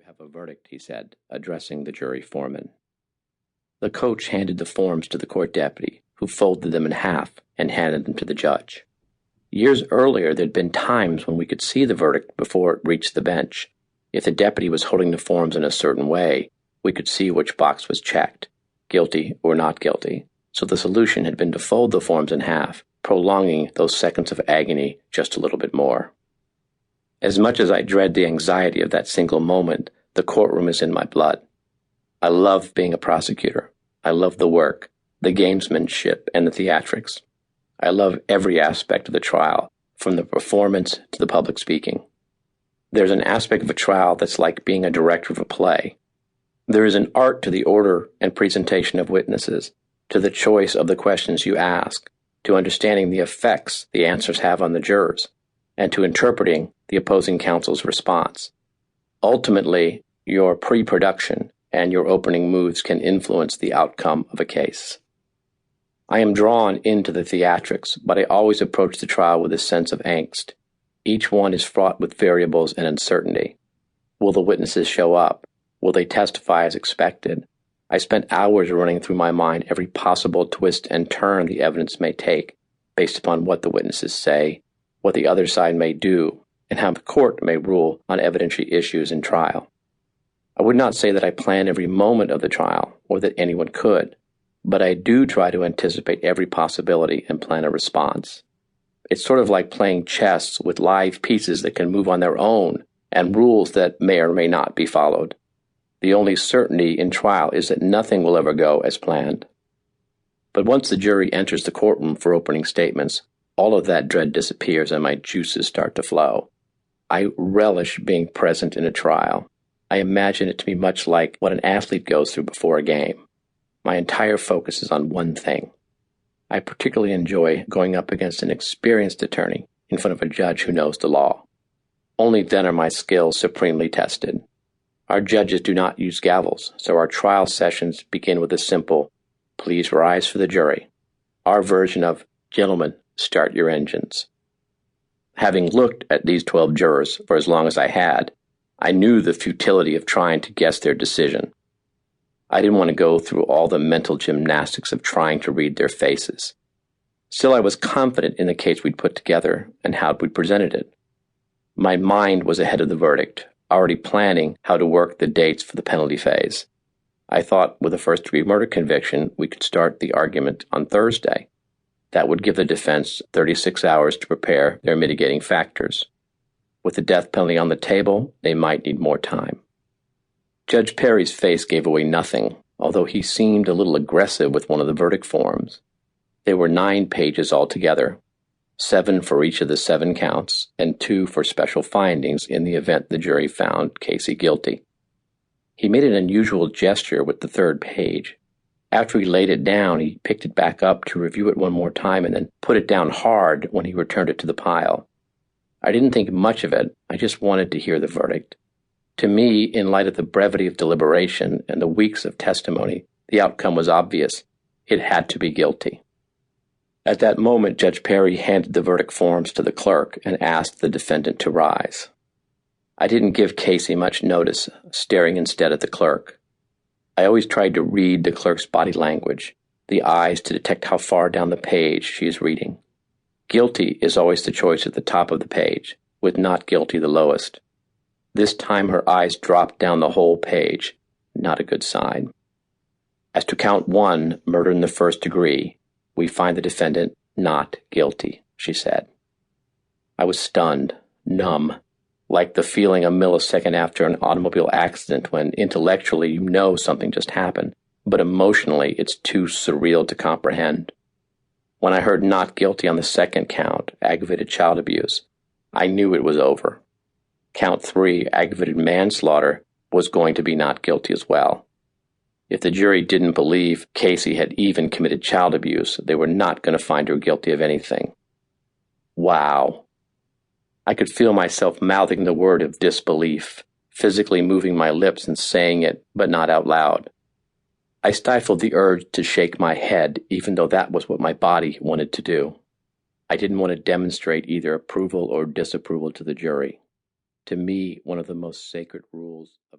have a verdict," he said, addressing the jury foreman. The coach handed the forms to the court deputy, who folded them in half and handed them to the judge. Years earlier, there'd been times when we could see the verdict before it reached the bench. If the deputy was holding the forms in a certain way, we could see which box was checked, guilty or not guilty. So the solution had been to fold the forms in half, prolonging those seconds of agony just a little bit more. As much as I dread the anxiety of that single moment, the courtroom is in my blood. I love being a prosecutor. I love the work, the gamesmanship, and the theatrics. I love every aspect of the trial, from the performance to the public speaking. There's an aspect of a trial that's like being a director of a play. There is an art to the order and presentation of witnesses, to the choice of the questions you ask, to understanding the effects the answers have on the jurors, and to interpreting the opposing counsel's response. Ultimately, your pre-production and your opening moves can influence the outcome of a case. I am drawn into the theatrics, but I always approach the trial with a sense of angst. Each one is fraught with variables and uncertainty. Will the witnesses show up? Will they testify as expected? I spent hours running through my mind every possible twist and turn the evidence may take, based upon what the witnesses say, what the other side may do, and how the court may rule on evidentiary issues in trial. I would not say that I plan every moment of the trial, or that anyone could, but I do try to anticipate every possibility and plan a response. It's sort of like playing chess with live pieces that can move on their own and rules that may or may not be followed. The only certainty in trial is that nothing will ever go as planned. But once the jury enters the courtroom for opening statements, all of that dread disappears and my juices start to flow. I relish being present in a trial. I imagine it to be much like what an athlete goes through before a game. My entire focus is on one thing. I particularly enjoy going up against an experienced attorney in front of a judge who knows the law. Only then are my skills supremely tested. Our judges do not use gavels, so our trial sessions begin with a simple, "Please rise for the jury," our version of, "Gentlemen, start your engines." Having looked at these 12 jurors for as long as I had, I knew the futility of trying to guess their decision. I didn't want to go through all the mental gymnastics of trying to read their faces. Still, I was confident in the case we'd put together and how we'd presented it. My mind was ahead of the verdict, already planning how to work the dates for the penalty phase. I thought with a first-degree murder conviction, we could start the argument on Thursday. That would give the defense 36 hours to prepare their mitigating factors. With the death penalty on the table, they might need more time. Judge Perry's face gave away nothing, although he seemed a little aggressive with one of the verdict forms. There were 9 pages altogether, 7 for each of the 7 counts, and 2 for special findings in the event the jury found Caylee guilty. He made an unusual gesture with the 3rd page. After he laid it down, he picked it back up to review it one more time and then put it down hard when he returned it to the pile. I didn't think much of it, I just wanted to hear the verdict. To me, in light of the brevity of deliberation and the weeks of testimony, the outcome was obvious. It had to be guilty. At that moment, Judge Perry handed the verdict forms to the clerk and asked the defendant to rise. I didn't give Caylee much notice, staring instead at the clerk. I always tried to read the clerk's body language, the eyes to detect how far down the page she is reading. Guilty is always the choice at the top of the page, with not guilty the lowest. This time her eyes dropped down the whole page, not a good sign. As to count 1, murder in the 1st degree, we find the defendant not guilty, she said. I was stunned, numb, like the feeling a millisecond after an automobile accident when intellectually you know something just happened, but emotionally it's too surreal to comprehend. When I heard not guilty on the 2nd count, aggravated child abuse, I knew it was over. Count 3, aggravated manslaughter, was going to be not guilty as well. If the jury didn't believe Caylee had even committed child abuse, they were not going to find her guilty of anything. Wow. I could feel myself mouthing the word of disbelief, physically moving my lips and saying it, but not out loud. I stifled the urge to shake my head, even though that was what my body wanted to do. I didn't want to demonstrate either approval or disapproval to the jury. To me, one of the most sacred rules of a